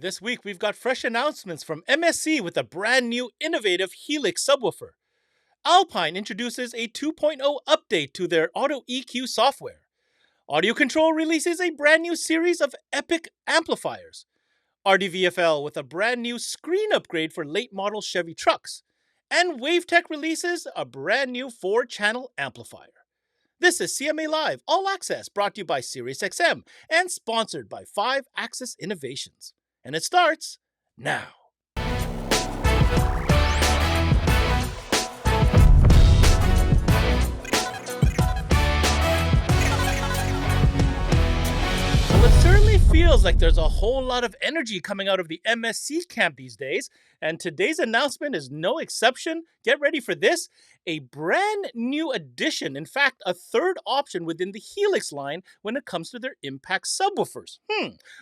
This week, we've got fresh announcements from MSC with a brand new innovative Helix subwoofer. Alpine introduces a 2.0 update to their Auto EQ software. AudioControl releases a brand new series of epic amplifiers. RDVFL with a brand new screen upgrade for late model Chevy trucks. And WAVTECH releases a brand new 4-channel amplifier. This is CMA Live All Access, brought to you by SiriusXM and sponsored by 5-Axis Innovations. And it starts now. Well, it certainly feels like there's a whole lot of energy coming out of the MSC camp these days, and today's announcement is no exception. Get ready for this. A brand new addition, in fact, a third option within the Helix line when it comes to their impact subwoofers.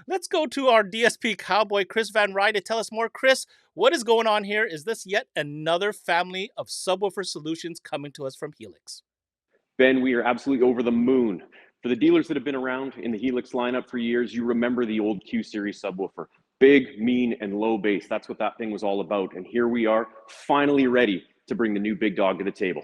Let's go to our DSP cowboy, Chris Van Rye, to tell us more. Chris, what is going on here? Is this yet another family of subwoofer solutions coming to us from Helix? Ben, we are absolutely over the moon. For the dealers that have been around in the Helix lineup for years, you remember the old Q Series subwoofer. Big, mean, and low bass. That's what that thing was all about. And here we are, finally ready to bring the new big dog to the table.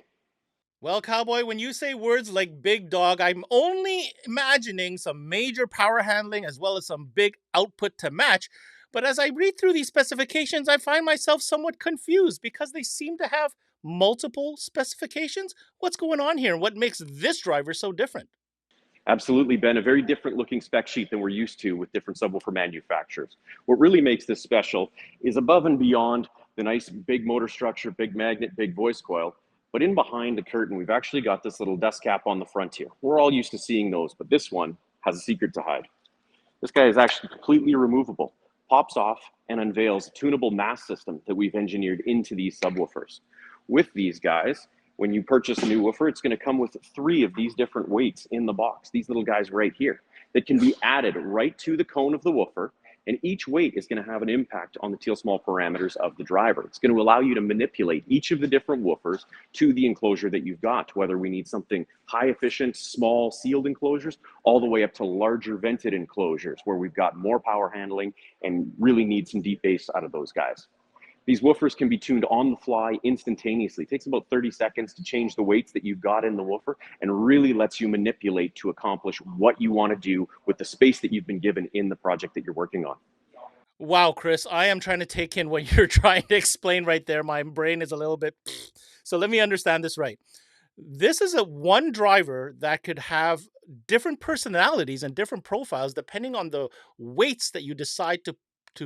Well, Cowboy, when you say words like big dog, I'm only imagining some major power handling as well as some big output to match. But as I read through these specifications, I find myself somewhat confused because they seem to have multiple specifications. What's going on here? What makes this driver so different? Absolutely, Ben, a very different looking spec sheet than we're used to with different subwoofer manufacturers. What really makes this special is above and beyond the nice big motor structure, big magnet, big voice coil, but in behind the curtain, we've actually got this little dust cap on the front here. We're all used to seeing those, but this one has a secret to hide. This guy is actually completely removable, pops off and unveils a tunable mass system that we've engineered into these subwoofers. With these guys, when you purchase a new woofer, it's going to come with 3 of these different weights in the box, these little guys right here, that can be added right to the cone of the woofer, and each weight is going to have an impact on the teal small parameters of the driver. It's going to allow you to manipulate each of the different woofers to the enclosure that you've got, whether we need something high efficient, small sealed enclosures, all the way up to larger vented enclosures where we've got more power handling and really need some deep bass out of those guys. These woofers can be tuned on the fly instantaneously. It takes about 30 seconds to change the weights that you've got in the woofer and really lets you manipulate to accomplish what you want to do with the space that you've been given in the project that you're working on. Wow, Chris, I am trying to take in what you're trying to explain right there. My brain is a little bit... So let me understand this right. This is a one driver that could have different personalities and different profiles depending on the weights that you decide to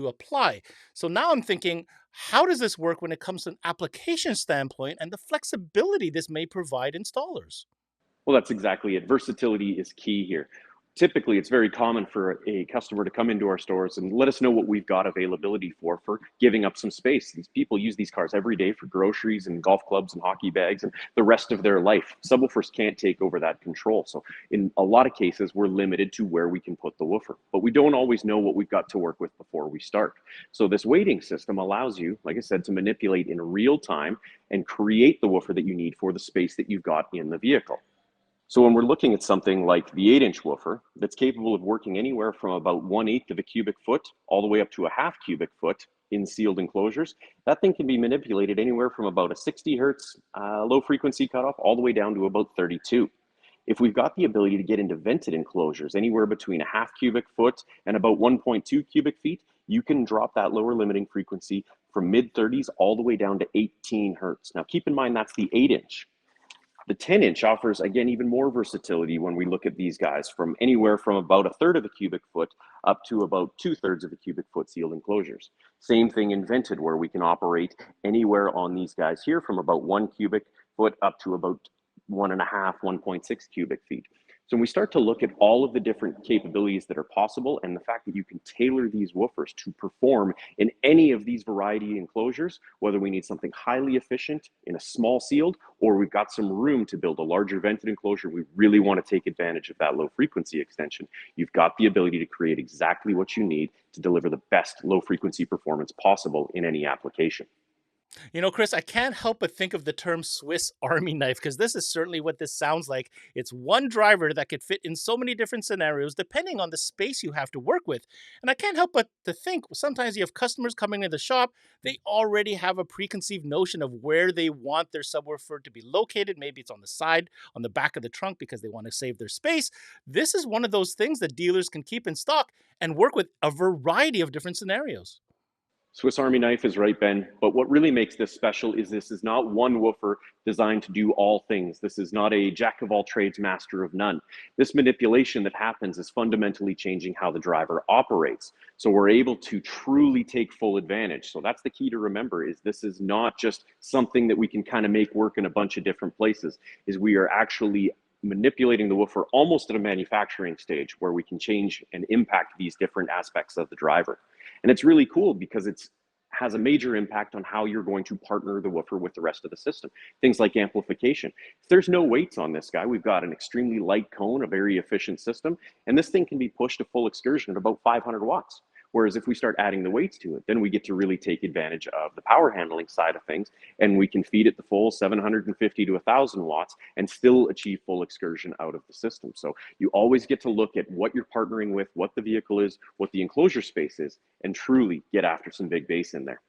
apply. So now I'm thinking, how does this work when it comes to an application standpoint and the flexibility this may provide installers? Well, that's exactly it. Versatility is key here. Typically, it's very common for a customer to come into our stores and let us know what we've got availability for giving up some space. These people use these cars every day for groceries and golf clubs and hockey bags and the rest of their life. Subwoofers can't take over that control. So in a lot of cases, we're limited to where we can put the woofer, but we don't always know what we've got to work with before we start. So this weighting system allows you, like I said, to manipulate in real time and create the woofer that you need for the space that you've got in the vehicle. So when we're looking at something like the 8-inch woofer that's capable of working anywhere from about 1/8 of a cubic foot all the way up to a half cubic foot in sealed enclosures, that thing can be manipulated anywhere from about a 60 hertz low frequency cutoff all the way down to about 32. If we've got the ability to get into vented enclosures anywhere between a half cubic foot and about 1.2 cubic feet, you can drop that lower limiting frequency from mid-30s all the way down to 18 hertz. Now keep in mind that's the 8-inch. The 10-inch offers, again, even more versatility when we look at these guys, from anywhere from about a third of a cubic foot up to about 2/3 of a cubic foot sealed enclosures. Same thing in vented, where we can operate anywhere on these guys here from about 1 cubic foot up to about 1.5, 1.6 cubic feet. So when we start to look at all of the different capabilities that are possible and the fact that you can tailor these woofers to perform in any of these variety enclosures, whether we need something highly efficient in a small sealed, or we've got some room to build a larger vented enclosure, we really want to take advantage of that low frequency extension. You've got the ability to create exactly what you need to deliver the best low frequency performance possible in any application. You know, Chris, I can't help but think of the term Swiss Army knife because this is certainly what this sounds like. It's one driver that could fit in so many different scenarios depending on the space you have to work with. And I can't help but to think sometimes you have customers coming in the shop, they already have a preconceived notion of where they want their subwoofer to be located. Maybe it's on the side, on the back of the trunk because they want to save their space. This is one of those things that dealers can keep in stock and work with a variety of different scenarios. Swiss Army knife is right, Ben. But what really makes this special is this is not one woofer designed to do all things. This is not a jack of all trades, master of none. This manipulation that happens is fundamentally changing how the driver operates. So we're able to truly take full advantage. So that's the key to remember is this is not just something that we can kind of make work in a bunch of different places, is we are actually manipulating the woofer almost at a manufacturing stage where we can change and impact these different aspects of the driver. And it's really cool because it's has a major impact on how you're going to partner the woofer with the rest of the system. Things like amplification. If there's no weights on this guy, we've got an extremely light cone, a very efficient system, and this thing can be pushed to full excursion at about 500 watts. Whereas if we start adding the weights to it, then we get to really take advantage of the power handling side of things, and we can feed it the full 750 to 1,000 watts and still achieve full excursion out of the system. So you always get to look at what you're partnering with, what the vehicle is, what the enclosure space is, and truly get after some big bass in there.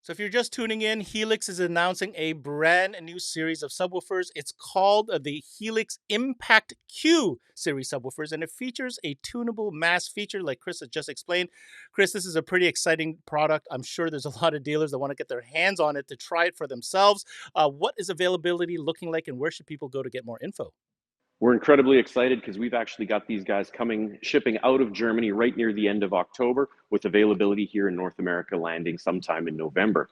So, if you're just tuning in, Helix is announcing a brand new series of subwoofers. It's called the Helix Impact Q series subwoofers, and it features a tunable mass feature, like Chris has just explained. Chris, this is a pretty exciting product. I'm sure there's a lot of dealers that want to get their hands on it to try it for themselves. What is availability looking like, and where should people go to get more info? We're incredibly excited because we've actually got these guys shipping out of Germany right near the end of October, with availability here in North America landing sometime in November.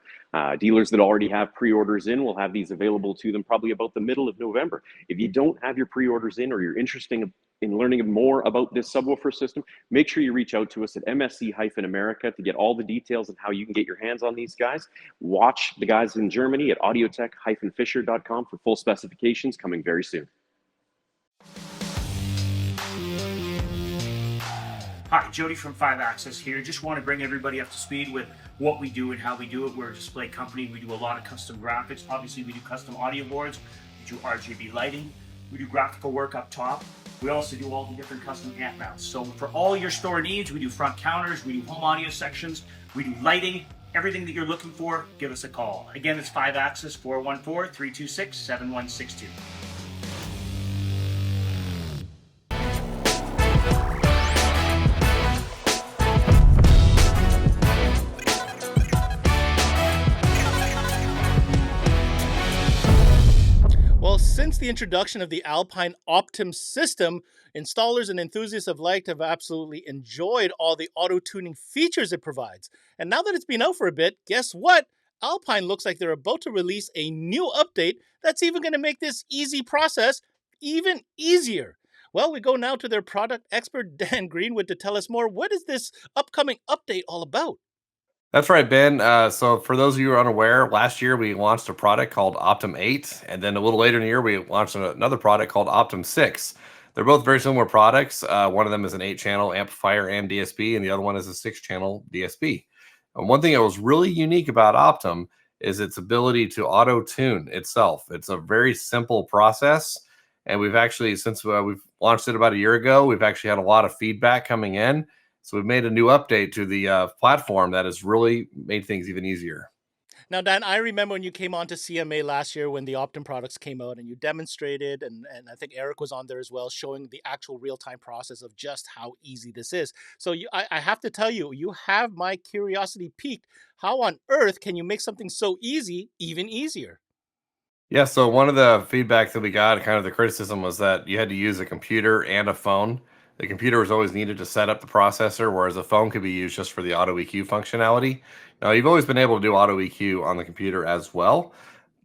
Dealers that already have pre-orders in will have these available to them probably about the middle of November. If you don't have your pre-orders in, or you're interested in learning more about this subwoofer system, make sure you reach out to us at MSC-America to get all the details on how you can get your hands on these guys. Watch the guys in Germany at audiotech-fisher.com for full specifications coming very soon. Hi, Jody from 5Axis here. Just want to bring everybody up to speed with what we do and how we do it. We're a display company. We do a lot of custom graphics. Obviously, we do custom audio boards. We do RGB lighting. We do graphical work up top. We also do all the different custom amp mounts. So for all your store needs, we do front counters, we do home audio sections, we do lighting. Everything that you're looking for, give us a call. Again, it's 5Axis, 414-326-7162. Well, since the introduction of the Alpine Optim system, installers and enthusiasts alike have absolutely enjoyed all the auto tuning features it provides. And now that it's been out for a bit, guess what? Alpine looks like they're about to release a new update that's even going to make this easy process even easier. Well, we go now to their product expert, Dan Greenwood, to tell us more. What is this upcoming update all about? That's right, Ben. So for those of you who are unaware, last year we launched a product called Optum 8, and then a little later in the year we launched another product called Optum 6. They're both very similar products. One of them is an 8-channel amplifier and DSP, and the other one is a 6-channel DSP. And one thing that was really unique about Optum is its ability to auto-tune itself. It's a very simple process, and we've actually, since we've launched it about a year ago, we've actually had a lot of feedback coming in. So we've made a new update to the platform that has really made things even easier. Now, Dan, I remember when you came on to CMA last year when the Optum products came out and you demonstrated, and I think Eric was on there as well, showing the actual real-time process of just how easy this is. So I have to tell you, you have my curiosity piqued. How on earth can you make something so easy even easier? Yeah, so one of the feedback that we got, kind of the criticism, was that you had to use a computer and a phone. The computer was always needed to set up the processor, whereas a phone could be used just for the auto EQ functionality. Now, you've always been able to do auto EQ on the computer as well,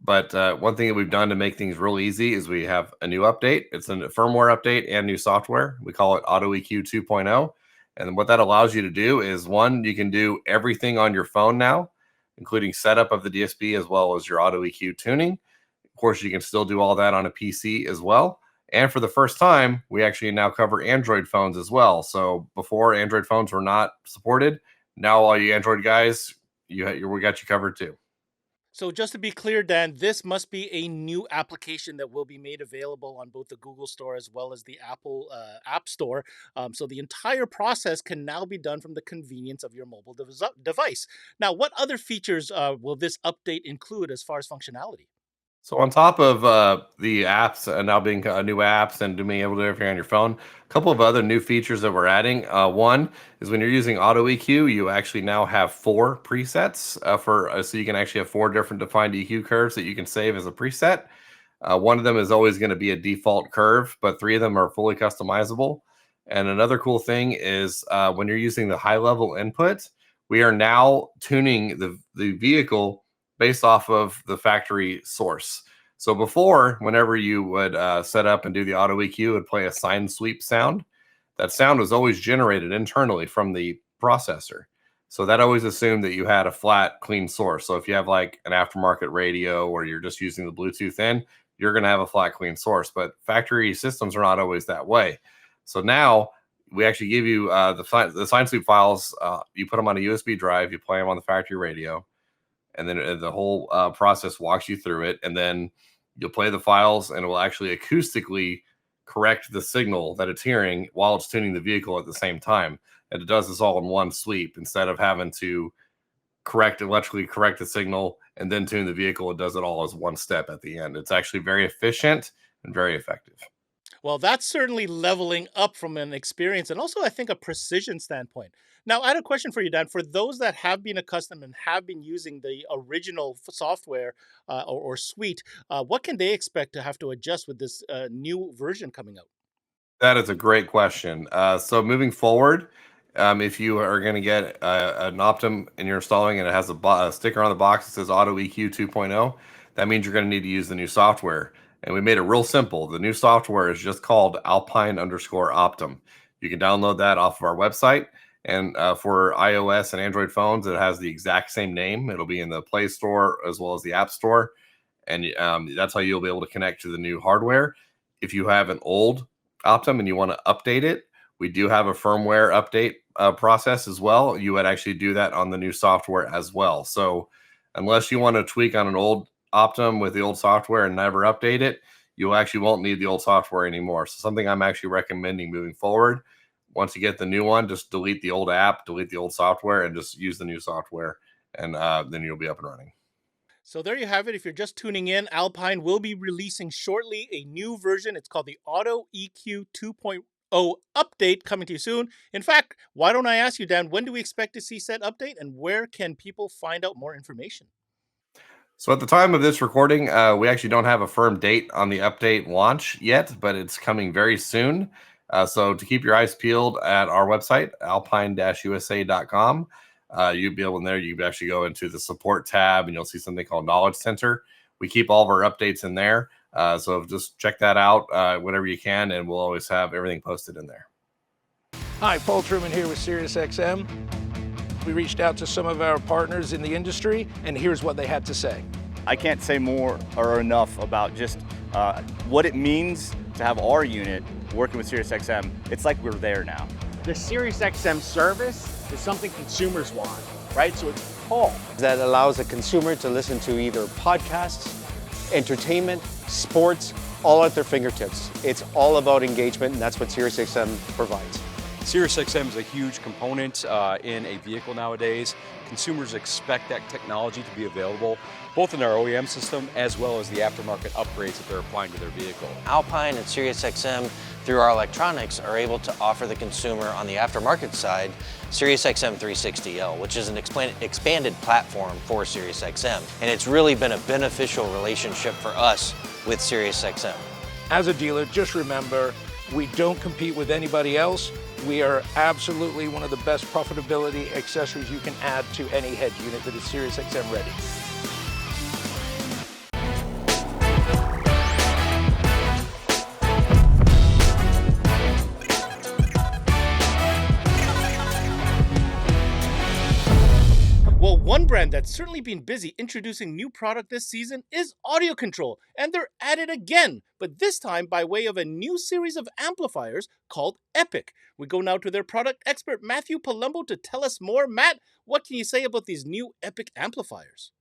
but one thing that we've done to make things real easy is we have a new update. It's a firmware update and new software. We call it Auto EQ 2.0. And what that allows you to do is, one, you can do everything on your phone now, including setup of the DSP as well as your auto EQ tuning. Of course, you can still do all that on a PC as well. And for the first time, we actually now cover Android phones as well. So before, Android phones were not supported. Now all you Android guys, we got you covered too. So just to be clear, Dan, this must be a new application that will be made available on both the Google Store as well as the Apple App Store. So the entire process can now be done from the convenience of your mobile device. Now, what other features will this update include as far as functionality? So on top of the apps now being new apps and being able to do everything on your phone, a couple of other new features that we're adding. One is when you're using Auto EQ, you actually now have four presets so you can actually have four different defined EQ curves that you can save as a preset. One of them is always going to be a default curve, but three of them are fully customizable. And another cool thing is when you're using the high level input, we are now tuning the vehicle based off of the factory source. So before, whenever you would set up and do the auto EQ, it would play a sine sweep sound. That sound was always generated internally from the processor. So that always assumed that you had a flat, clean source. So if you have like an aftermarket radio or you're just using the Bluetooth in, you're going to have a flat, clean source. But factory systems are not always that way. So now we actually give you the sine sweep files. You put them on a USB drive, you play them on the factory radio, and then the whole process walks you through it. And then you'll play the files, and it will actually acoustically correct the signal that it's hearing while it's tuning the vehicle at the same time. And it does this all in one sweep instead of having to electrically correct the signal and then tune the vehicle. It does it all as one step at the end. It's actually very efficient and very effective. Well, that's certainly leveling up from an experience and also, I think, a precision standpoint. Now, I had a question for you, Dan. For those that have been accustomed and have been using the original software or suite, what can they expect to have to adjust with this new version coming out? That is a great question. So moving forward, if you are going to get an Optum and you're installing and it has a sticker on the box that says Auto EQ 2.0, that means you're going to need to use the new software. And we made it real simple. The new software is just called Alpine_Optum. You can download that off of our website. And for iOS and Android phones, it has the exact same name. It'll be in the Play Store as well as the App Store. And that's how you'll be able to connect to the new hardware. If you have an old Optum and you want to update it, we do have a firmware update process as well. You would actually do that on the new software as well. So unless you want to tweak on an old Optum with the old software and never update it, you actually won't need the old software anymore. So something I'm actually recommending moving forward. Once you get the new one, just delete the old app, delete the old software, and just use the new software, and then you'll be up and running. So there you have it. If you're just tuning in, Alpine will be releasing shortly a new version. It's called the Auto EQ 2.0 update, coming to you soon. In fact, why don't I ask you, Dan, when do we expect to see said update and where can people find out more information? So at the time of this recording, we actually don't have a firm date on the update launch yet, but it's coming very soon. So to keep your eyes peeled at our website, alpine-usa.com, you'll be able in there, you can actually go into the support tab and you'll see something called Knowledge Center. We keep all of our updates in there. So just check that out whenever you can, and we'll always have everything posted in there. Hi, Paul Truman here with SiriusXM. We reached out to some of our partners in the industry, and here's what they had to say. I can't say more or enough about just what it means to have our unit working with SiriusXM. It's like we're there now. The SiriusXM service is something consumers want, right? So it's Paul. That allows a consumer to listen to either podcasts, entertainment, sports, all at their fingertips. It's all about engagement, and that's what SiriusXM provides. SiriusXM is a huge component in a vehicle nowadays. Consumers expect that technology to be available both in our OEM system as well as the aftermarket upgrades that they're applying to their vehicle. Alpine and SiriusXM, through our electronics, are able to offer the consumer on the aftermarket side SiriusXM 360L, which is an expanded platform for SiriusXM. And it's really been a beneficial relationship for us with SiriusXM. As a dealer, just remember, we don't compete with anybody else. We are absolutely one of the best profitability accessories you can add to any head unit that is SiriusXM ready. Well, one brand that's certainly been busy introducing new product this season is AudioControl, and they're at it again, but this time by way of a new series of amplifiers called Epic. We go now to their product expert, Matthew Palumbo, to tell us more. Matt, what can you say about these new Epic amplifiers?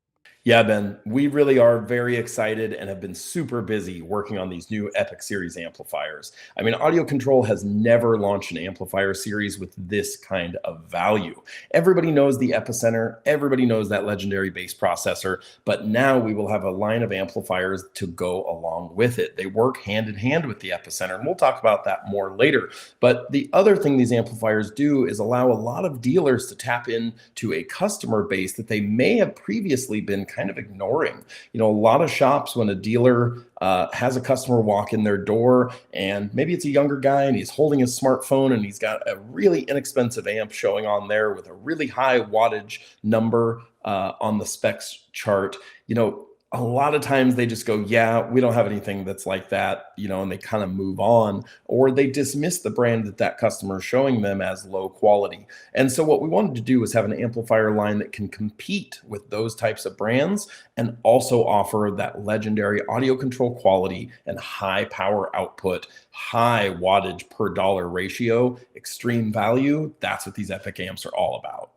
Yeah, Ben, we really are very excited and have been super busy working on these new Epic Series amplifiers. I mean, Audio Control has never launched an amplifier series with this kind of value. Everybody knows the Epicenter, everybody knows that legendary bass processor, but now we will have a line of amplifiers to go along with it. They work hand in hand with the Epicenter, and we'll talk about that more later. But the other thing these amplifiers do is allow a lot of dealers to tap into a customer base that they may have previously been kind of ignoring. You know, a lot of shops, when a dealer has a customer walk in their door, and maybe it's a younger guy and he's holding his smartphone and he's got a really inexpensive amp showing on there with a really high wattage number on the specs chart, you know, a lot of times they just go, yeah, we don't have anything that's like that, you know, and they kind of move on, or they dismiss the brand that that customer is showing them as low quality. And so what we wanted to do was have an amplifier line that can compete with those types of brands and also offer that legendary audio control quality and high power output, high wattage per dollar ratio, extreme value. That's what these Epic amps are all about.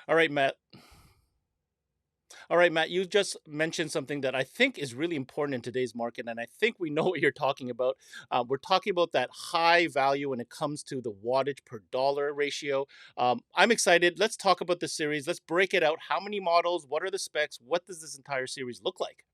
All right, Matt. All right, Matt, you just mentioned something that I think is really important in today's market, and I think we know what you're talking about. We're talking about that high value when it comes to the wattage per dollar ratio. I'm excited. Let's talk about the series. Let's break it out. How many models? What are the specs? What does this entire series look like?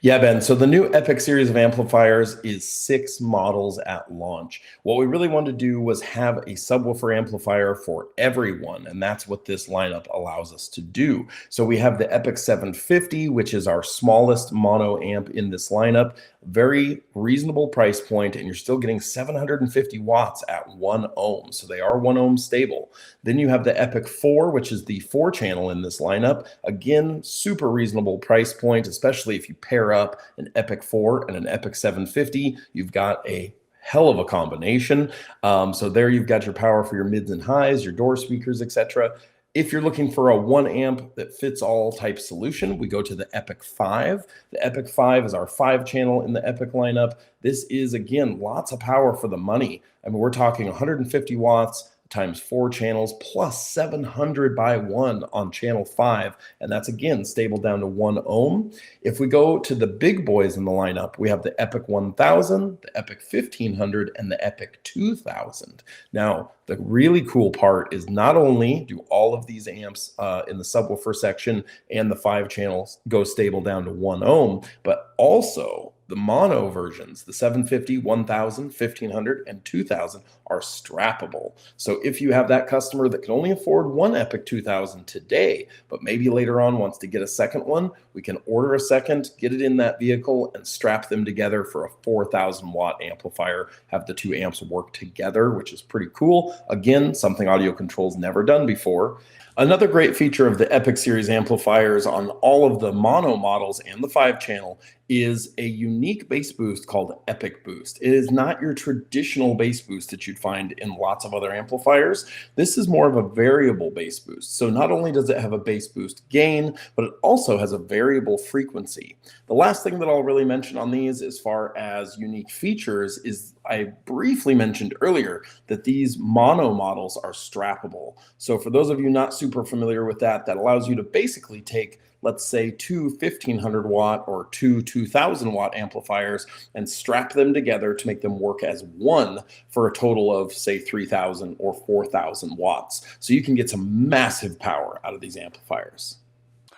Yeah, Ben. So the new Epic series of amplifiers is 6 models at launch. What we really wanted to do was have a subwoofer amplifier for everyone, and that's what this lineup allows us to do. So we have the Epic 750, which is our smallest mono amp in this lineup. Very reasonable price point, and you're still getting 750 watts at 1 ohm. So they are 1 ohm stable. Then you have the Epic 4, which is the 4-channel in this lineup. Again, super reasonable price point, especially if you pair up an Epic 4 and an Epic 750. You've got a hell of a combination. So there you've got your power for your mids and highs, your door speakers, etc. If you're looking for a 1 amp that fits all type solution, we go to the Epic 5. The Epic 5 is our 5-channel in the Epic lineup. This is, again, lots of power for the money. I mean, we're talking 150 watts times 4 channels plus 700 by 1 on channel 5. And that's, again, stable down to 1 ohm. If we go to the big boys in the lineup, we have the Epic 1000, the Epic 1500, and the Epic 2000. Now, the really cool part is not only do all of these amps in the subwoofer section and the 5 channels go stable down to 1 ohm, but also the mono versions, the 750, 1000, 1500, and 2000 are strappable. So if you have that customer that can only afford one Epic 2000 today, but maybe later on wants to get a second one, we can order a second, get it in that vehicle, and strap them together for a 4,000 watt amplifier, have the 2 amps work together, which is pretty cool. Again, something Audio Control's never done before. Another great feature of the Epic series amplifiers on all of the mono models and the 5-channel is a unique bass boost called Epic Boost. It is not your traditional bass boost that you'd find in lots of other amplifiers. This is more of a variable bass boost. So not only does it have a bass boost gain, but it also has a variable frequency. The last thing that I'll really mention on these as far as unique features is I briefly mentioned earlier that these mono models are strappable. So for those of you not super familiar with that, that allows you to basically take, let's say, 2 1500 watt or 2 2000 watt amplifiers and strap them together to make them work as one for a total of, say, 3000 or 4000 watts. So you can get some massive power out of these amplifiers.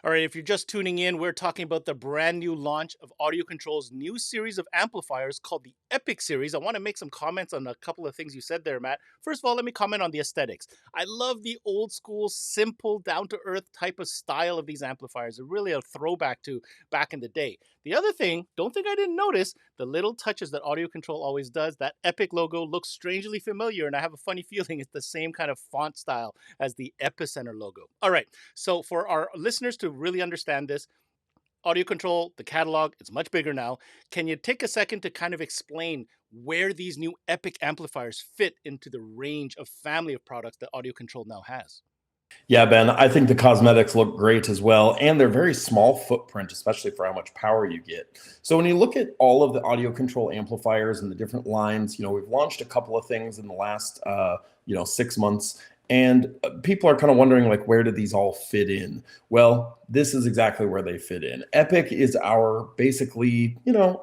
All right, if you're just tuning in, we're talking about the brand new launch of Audio Control's new series of amplifiers called the Epic series. I want to make some comments on a couple of things you said there, Matt. First of all, let me comment on the aesthetics. I love the old school, simple, down-to-earth type of style of these amplifiers. They're really a throwback to back in the day. The other thing, don't think I didn't notice, the little touches that Audio Control always does. That Epic logo looks strangely familiar, and I have a funny feeling it's the same kind of font style as the Epicenter logo. All right, so for our listeners to really understand this, Audio Control, the catalog, it's much bigger now. Can you take a second to kind of explain where these new Epic amplifiers fit into the range of family of products that Audio Control now has? Yeah, Ben, I think the cosmetics look great as well, and they're very small footprint, especially for how much power you get. So when you look at all of the Audio Control amplifiers and the different lines, you know, we've launched a couple of things in the last, 6 months, and people are kind of wondering, like, where do these all fit in? Well, this is exactly where they fit in. Epic is our basically,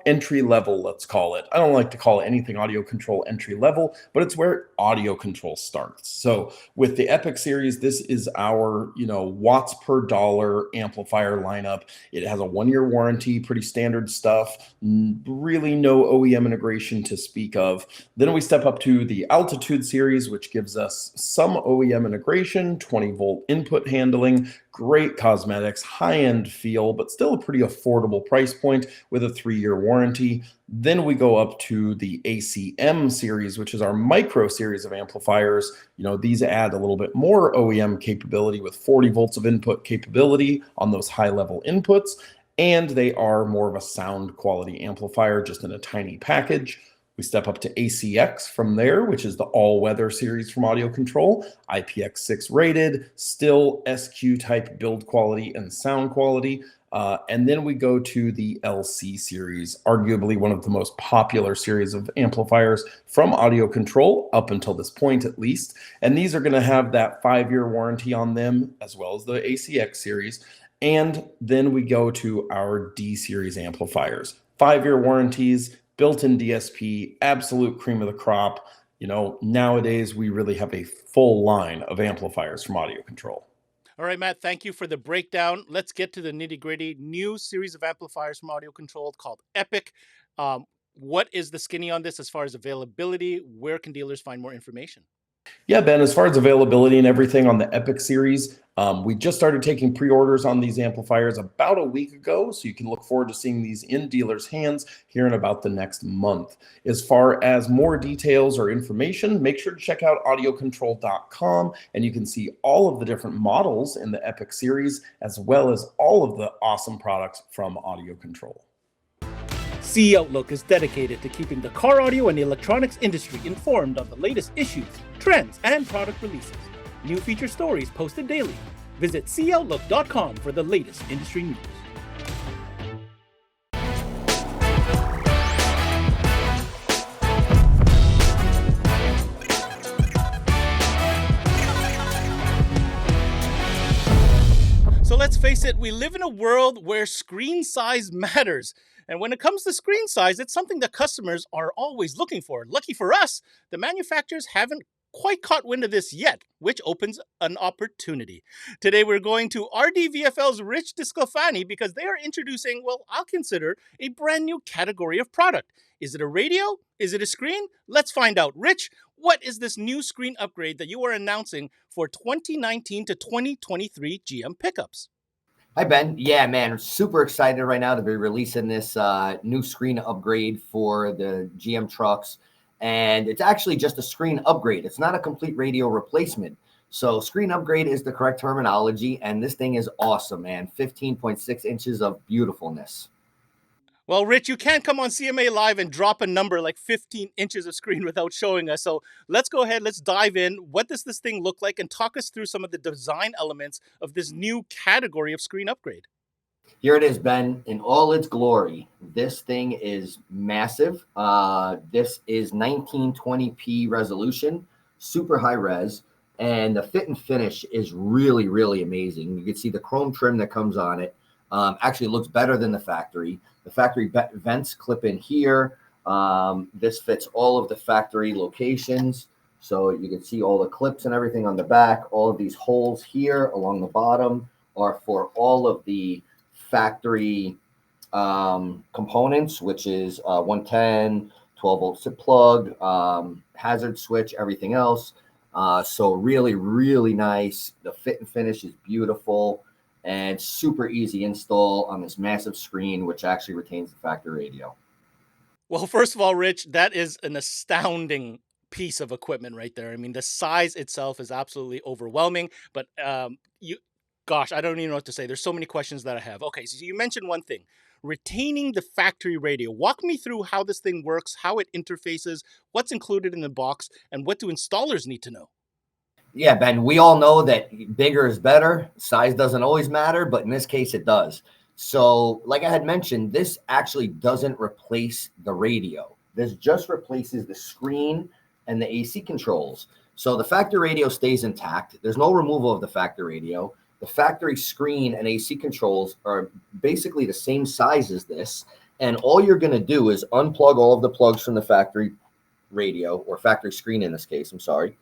entry level, let's call it. I don't like to call anything audio control entry level, but it's where audio control starts. So with the Epic series, this is our, watts per dollar amplifier lineup. It has a 1-year warranty, pretty standard stuff, really no OEM integration to speak of. Then we step up to the Altitude series, which gives us some OEM integration, 20-volt input handling, great cosmetics, high-end feel, but still a pretty affordable price point with a 3-year warranty. Then we go up to the ACM series, which is our micro series of amplifiers. These add a little bit more OEM capability with 40 volts of input capability on those high-level inputs, and they are more of a sound quality amplifier, just in a tiny package. We step up to ACX from there, which is the all-weather series from Audio Control, IPX6 rated, still SQ type build quality and sound quality. And then we go to the LC series, arguably one of the most popular series of amplifiers from Audio Control, up until this point at least. And these are going to have that 5-year warranty on them, as well as the ACX series. And then we go to our D series amplifiers, 5-year warranties, built-in DSP, absolute cream of the crop. Nowadays we really have a full line of amplifiers from Audio Control. All right, Matt, thank you for the breakdown. Let's get to the nitty-gritty. New series of amplifiers from Audio Control called Epic. What is the skinny on this as far as availability? Where can dealers find more information? Yeah, Ben, as far as availability and everything on the Epic series, we just started taking pre-orders on these amplifiers about a week ago, so you can look forward to seeing these in dealers' hands here in about the next month. As far as more details or information, make sure to check out audiocontrol.com, and you can see all of the different models in the Epic series, as well as all of the awesome products from Audio Control. CE Outlook is dedicated to keeping the car audio and electronics industry informed on the latest issues, trends, and product releases. New feature stories posted daily. Visit ceoutlook.com for the latest industry news. So let's face it, we live in a world where screen size matters. And when it comes to screen size, it's something that customers are always looking for. Lucky for us, the manufacturers haven't quite caught wind of this yet, which opens an opportunity. Today, we're going to RDVFL's Rich Disclafani because they are introducing, well, I'll consider a brand new category of product. Is it a radio? Is it a screen? Let's find out. Rich, what is this new screen upgrade that you are announcing for 2019 to 2023 GM pickups? Hi, Ben. Yeah, man, super excited right now to be releasing this new screen upgrade for the GM trucks. And it's actually just a screen upgrade. It's not a complete radio replacement. So screen upgrade is the correct terminology. And this thing is awesome, man. 15.6 inches of beautifulness. Well, Rich, you can't come on CMA Live and drop a number like 15 inches of screen without showing us. So let's go ahead, let's dive in. What does this thing look like? And talk us through some of the design elements of this new category of screen upgrade. Here it is, Ben, in all its glory. This thing is massive. This is 1920p resolution, super high res, and the fit and finish is really, really amazing. You can see the chrome trim that comes on it. Actually looks better than the factory. The factory vents clip in here. This fits all of the factory locations. So you can see all the clips and everything on the back. All of these holes here along the bottom are for all of the factory components, which is 110, 12-volt SIP plug, hazard switch, everything else. So really, really nice. The fit and finish is beautiful and super easy install on this massive screen, which actually retains the factory radio. Well, first of all, Rich, that is an astounding piece of equipment right there. I mean, the size itself is absolutely overwhelming, but gosh, I don't even know what to say. There's so many questions that I have. Okay, so you mentioned one thing, retaining the factory radio. Walk me through how this thing works, how it interfaces, what's included in the box, and what do installers need to know? Yeah, Ben, we all know that bigger is better. Size doesn't always matter, but in this case it does. So like I had mentioned, this actually doesn't replace the radio. This just replaces the screen and the AC controls. So the factory radio stays intact. There's no removal of the factory radio. The factory screen and AC controls are basically the same size as this. And all you're going to do is unplug all of the plugs from the factory radio, or factory screen in this case, I'm sorry.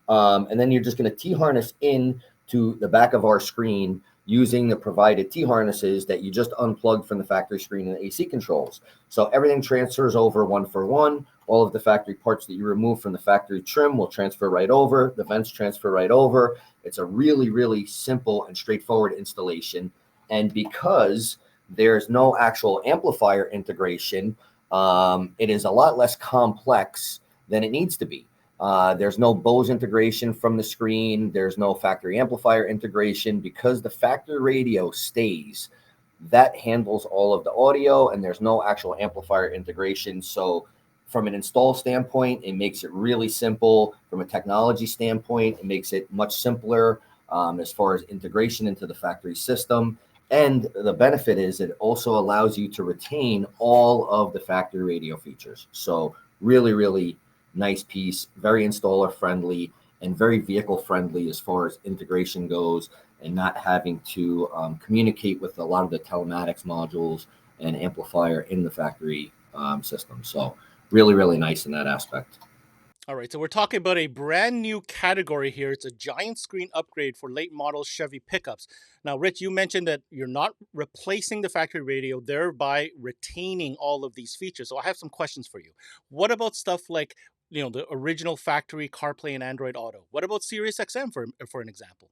And then you're just going to T-harness in to the back of our screen using the provided T-harnesses that you just unplugged from the factory screen and the AC controls. So everything transfers over one for one. All of the factory parts that you remove from the factory trim will transfer right over. The vents transfer right over. It's a really, really simple and straightforward installation. And because there's no actual amplifier integration, it is a lot less complex than it needs to be. There's no Bose integration from the screen. There's no factory amplifier integration. Because the factory radio stays, that handles all of the audio, and there's no actual amplifier integration. So from an install standpoint, it makes it really simple. From a technology standpoint, it makes it much simpler as far as integration into the factory system. And the benefit is it also allows you to retain all of the factory radio features. So really, really nice piece, very installer friendly and very vehicle friendly as far as integration goes, and not having to communicate with a lot of the telematics modules and amplifier in the factory system. So really, really nice in that aspect. All right, so we're talking about a brand new category here. It's a giant screen upgrade for late model Chevy pickups. Now, Rich, you mentioned that you're not replacing the factory radio, thereby retaining all of these features. So I have some questions for you. What about stuff like, the original factory CarPlay and Android Auto? What about Sirius XM for an example?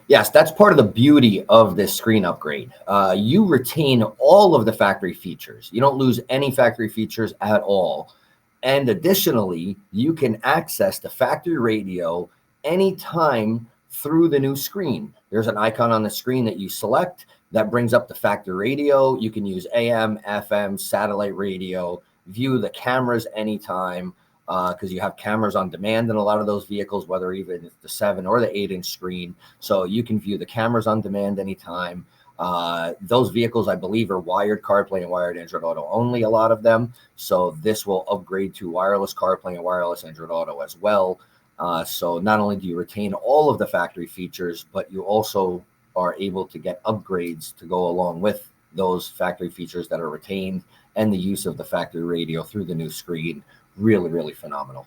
Yes, that's part of the beauty of this screen upgrade. You retain all of the factory features. You don't lose any factory features at all. And additionally, you can access the factory radio anytime through the new screen. There's an icon on the screen that you select that brings up the factory radio. You can use AM, FM, satellite radio, view the cameras anytime, because you have cameras on demand in a lot of those vehicles, whether even the 7 or the 8-inch screen. So you can view the cameras on demand anytime. Those vehicles, I believe, are wired CarPlay and wired Android Auto only, a lot of them. So this will upgrade to wireless CarPlay and wireless Android Auto as well. So not only do you retain all of the factory features, but you also are able to get upgrades to go along with those factory features that are retained, and the use of the factory radio through the new screen. Really, really phenomenal.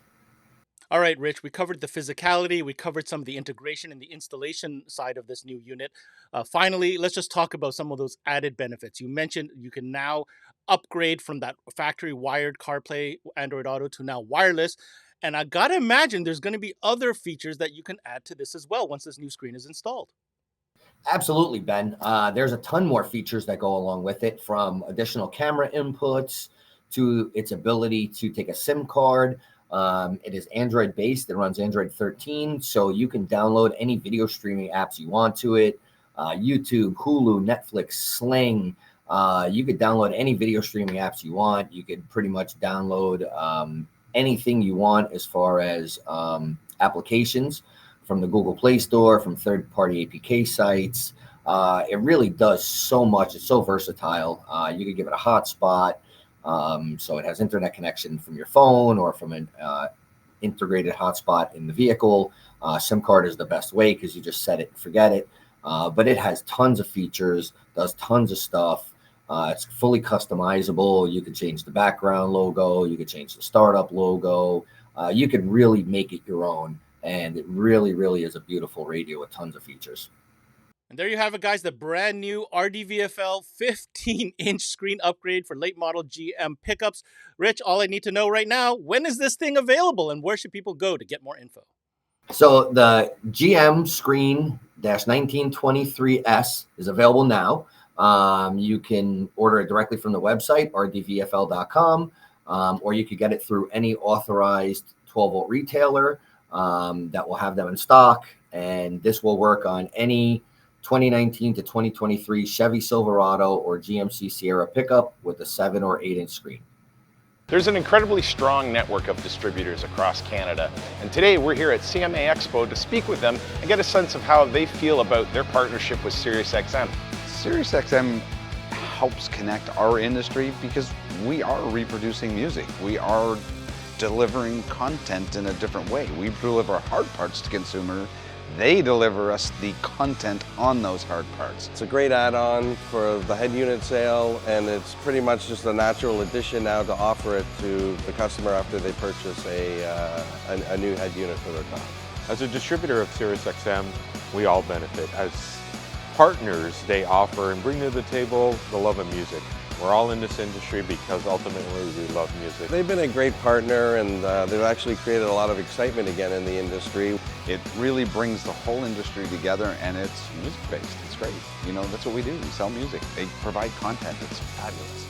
All right, Rich, we covered the physicality, we covered some of the integration and the installation side of this new unit. Finally, let's just talk about some of those added benefits. You mentioned you can now upgrade from that factory wired CarPlay Android Auto to now wireless. And I got to imagine there's going to be other features that you can add to this as well once this new screen is installed. Absolutely, Ben. There's a ton more features that go along with it, from additional camera inputs to its ability to take a SIM card. It is Android based. It runs Android 13, so you can download any video streaming apps you want to it. YouTube, Hulu, Netflix, Sling. You could download any video streaming apps you want. You could pretty much download anything you want as far as applications from the Google Play Store, from third-party APK sites. It really does so much. It's so versatile. You could give it a hotspot. So it has internet connection from your phone or from an integrated hotspot in the vehicle. SIM card is the best way because you just set it and forget it. But it has tons of features, does tons of stuff. It's fully customizable. You can change the background logo. You can change the startup logo. You can really make it your own. And it really, really is a beautiful radio with tons of features. And there you have it, guys, the brand new RDVFL 15-inch screen upgrade for late model GM pickups. Rich, all I need to know right now, when is this thing available and where should people go to get more info? So the GM Screen -1923S is available now. You can order it directly from the website, rdvfl.com, or you could get it through any authorized 12-volt retailer that will have them in stock. And this will work on any 2019 to 2023 Chevy Silverado or GMC Sierra pickup with a 7 or 8-inch screen. There's an incredibly strong network of distributors across Canada, and today we're here at CMA Expo to speak with them and get a sense of how they feel about their partnership with SiriusXM. SiriusXM helps connect our industry because we are reproducing music. We are delivering content in a different way. We deliver hard parts to consumer They deliver us the content on those hard parts. It's a great add-on for the head unit sale, and it's pretty much just a natural addition now to offer it to the customer after they purchase a new head unit for their car. As a distributor of SiriusXM, we all benefit. As partners, they offer and bring to the table the love of music. We're all in this industry because ultimately we love music. They've been a great partner, and they've actually created a lot of excitement again in the industry. It really brings the whole industry together, and it's music-based. It's great. You know, that's what we do. We sell music. They provide content that's fabulous.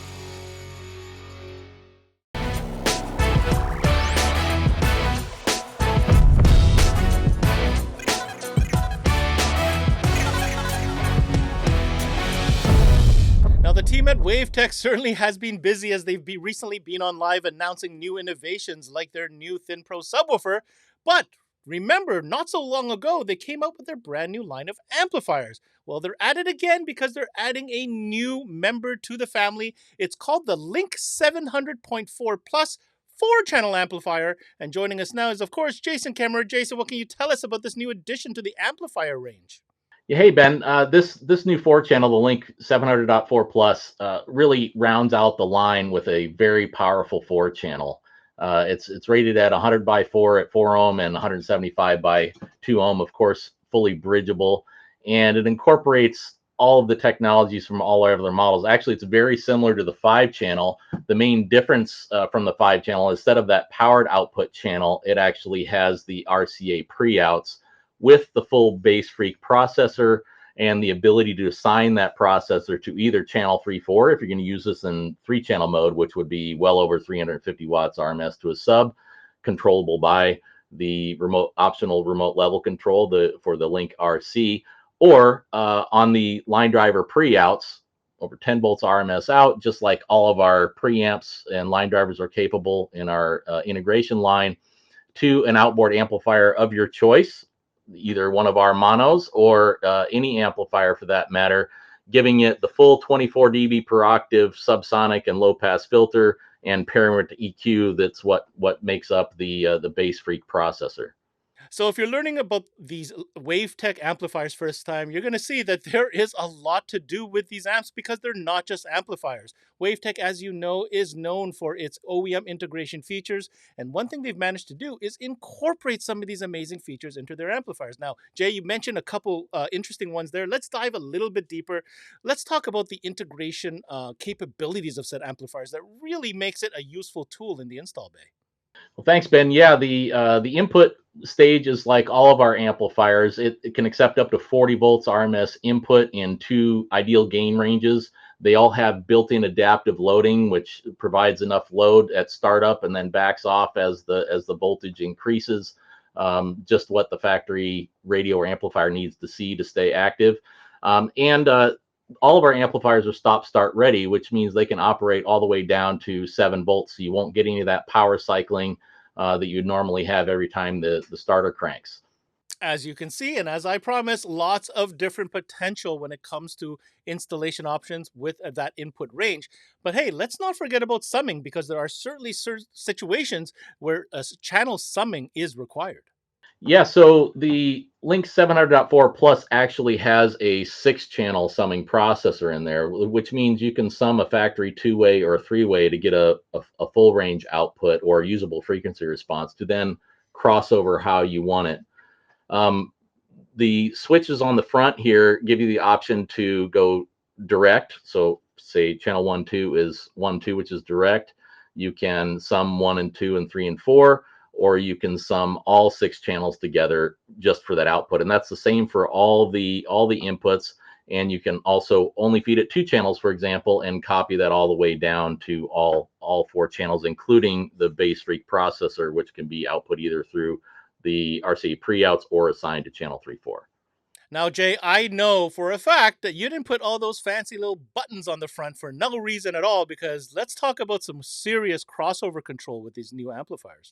Now, the team at WAVTECH certainly has been busy as they've recently been on live announcing new innovations like their new Thin Pro subwoofer. But remember, not so long ago, they came out with their brand new line of amplifiers. Well, they're at it again because they're adding a new member to the family. It's called the Link 700.4 Plus 4-channel amplifier. And joining us now is, of course, Jason Kemmerer. Jason, what can you tell us about this new addition to the amplifier range? Yeah, hey Ben, this new 4-channel, the Link 700.4 Plus, really rounds out the line with a very powerful 4-channel. It's rated at 100 by 4 at 4 ohm and 175 by 2 ohm, of course, fully bridgeable, and it incorporates all of the technologies from all our other models. Actually, it's very similar to the 5-channel. The main difference from the 5-channel, instead of that powered output channel, it actually has the RCA pre-outs with the full base freak processor and the ability to assign that processor to either channel 3/4 if you're going to use this in 3-channel mode, which would be well over 350 watts RMS to a sub, controllable by the optional remote level control for the Link RC, or on the line driver pre-outs, over 10 volts RMS out, just like all of our preamps and line drivers are capable in our integration line, to an outboard amplifier of your choice, either one of our monos or any amplifier for that matter, giving it the full 24 dB per octave subsonic and low pass filter and pairing it to EQ. That's what makes up the bass freak processor. So if you're learning about these WAVTECH amplifiers first time, you're going to see that there is a lot to do with these amps because they're not just amplifiers. WAVTECH, as you know, is known for its OEM integration features. And one thing they've managed to do is incorporate some of these amazing features into their amplifiers. Now, Jay, you mentioned a couple interesting ones there. Let's dive a little bit deeper. Let's talk about the integration capabilities of said amplifiers that really makes it a useful tool in the install bay. Well, thanks, Ben. Yeah, the input stage is like all of our amplifiers. It can accept up to 40 volts RMS input in 2 ideal gain ranges. They all have built-in adaptive loading, which provides enough load at startup and then backs off as the voltage increases. Just what the factory radio or amplifier needs to see to stay active. All of our amplifiers are stop-start ready, which means they can operate all the way down to 7 volts. So you won't get any of that power cycling that you'd normally have every time the starter cranks. As you can see, and as I promised, lots of different potential when it comes to installation options with that input range. But hey, let's not forget about summing, because there are certainly situations where channel summing is required. Yeah, so the Link 700.4 Plus actually has a 6-channel summing processor in there, which means you can sum a factory 2-way or a 3-way to get a full range output or usable frequency response to then cross over how you want it. The switches on the front here give you the option to go direct. So say channel 1, 2 is 1, 2, which is direct. You can sum 1 and 2 and 3 and 4. Or you can sum all 6 channels together just for that output. And that's the same for all the inputs. And you can also only feed it 2 channels, for example, and copy that all the way down to all 4 channels, including the base freak processor, which can be output either through the RCA pre-outs or assigned to channel 3/4. Now, Jay, I know for a fact that you didn't put all those fancy little buttons on the front for no reason at all, because let's talk about some serious crossover control with these new amplifiers.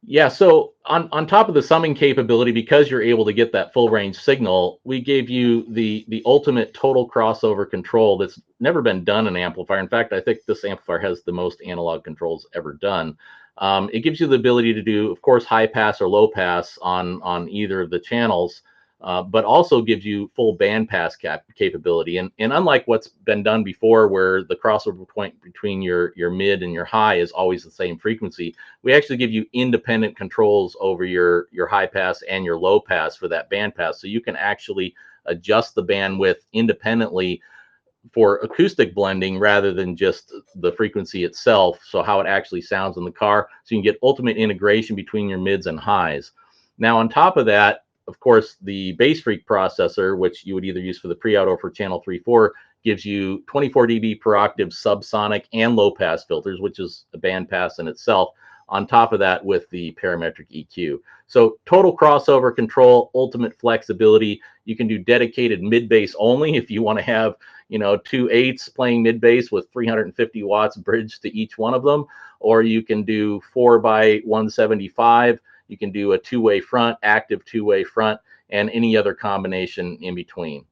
Yeah, so on top of the summing capability, because you're able to get that full range signal, we gave you the ultimate total crossover control that's never been done in an amplifier. In fact, I think this amplifier has the most analog controls ever done. It gives you the ability to do, of course, high pass or low pass on either of the channels. but also gives you full bandpass capability. And unlike what's been done before, where the crossover point between your mid and your high is always the same frequency, we actually give you independent controls over your high pass and your low pass for that bandpass. So you can actually adjust the bandwidth independently for acoustic blending rather than just the frequency itself. So how it actually sounds in the car. So you can get ultimate integration between your mids and highs. Now, on top of that, of course, the Bass Freak processor, which you would either use for the pre-out or for channel 3/4, gives you 24 dB per octave subsonic and low pass filters, which is a bandpass in itself. On top of that, with the parametric EQ. So total crossover control, ultimate flexibility. You can do dedicated mid bass only if you want to have, you know, 2 8s playing mid bass with 350 watts bridge to each one of them, or you can do 4x175. You can do a 2-way front, active 2-way front, and any other combination in between.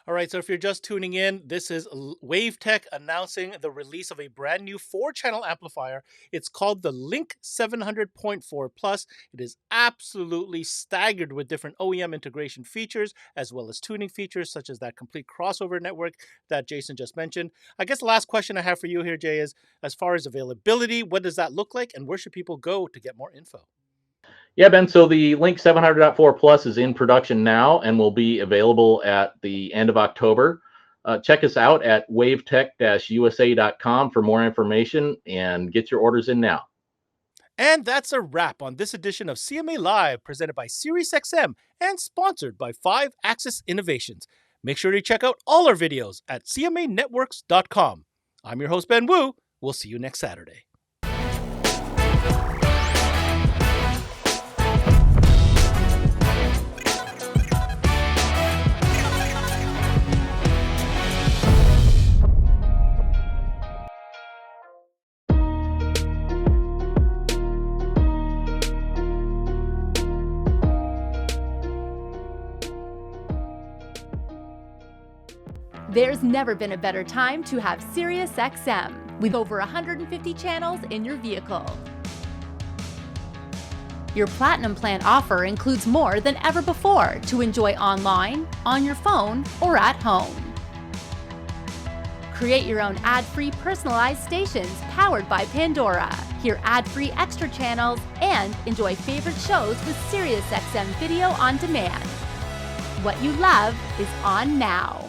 All right, so if you're just tuning in, this is WAVTECH announcing the release of a brand new 4-channel amplifier. It's called the Link 700.4 Plus. It is absolutely staggered with different OEM integration features, as well as tuning features, such as that complete crossover network that Jason just mentioned. I guess the last question I have for you here, Jay, is as far as availability, what does that look like, and where should people go to get more info? Yeah, Ben, so the Link 700.4 Plus is in production now and will be available at the end of October. Check us out at wavetech-usa.com for more information and get your orders in now. And that's a wrap on this edition of CMA Live, presented by SiriusXM and sponsored by 5-Axis Innovations. Make sure to check out all our videos at cmanetworks.com. I'm your host, Ben Wu. We'll see you next Saturday. There's never been a better time to have SiriusXM with over 150 channels in your vehicle. Your Platinum Plan offer includes more than ever before to enjoy online, on your phone, or at home. Create your own ad-free personalized stations powered by Pandora. Hear ad-free extra channels and enjoy favorite shows with SiriusXM Video on Demand. What you love is on now.